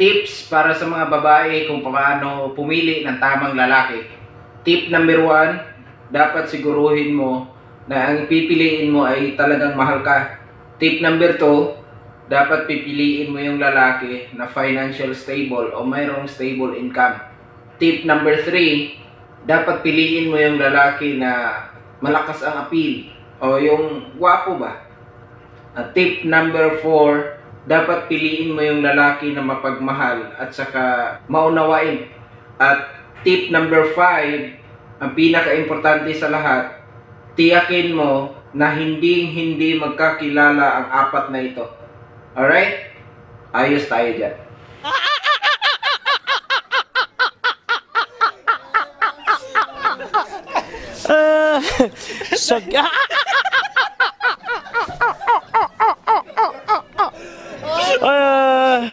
Tips para sa mga babae kung paano pumili ng tamang lalaki. Tip number 1, dapat siguruhin mo na ang pipiliin mo ay talagang mahal ka. Tip number 2, dapat pipiliin mo yung lalaki na financial stable o mayroong stable income. Tip number 3, dapat piliin mo yung lalaki na malakas ang appeal o yung gwapo ba. At tip number 4, dapat piliin mo yung lalaki na mapagmahal at saka maunawain. At tip number 5, ang pinaka-importante sa lahat, tiyakin mo na hindi magkakilala ang apat na ito. Alright? Ayos tayo dyan. So,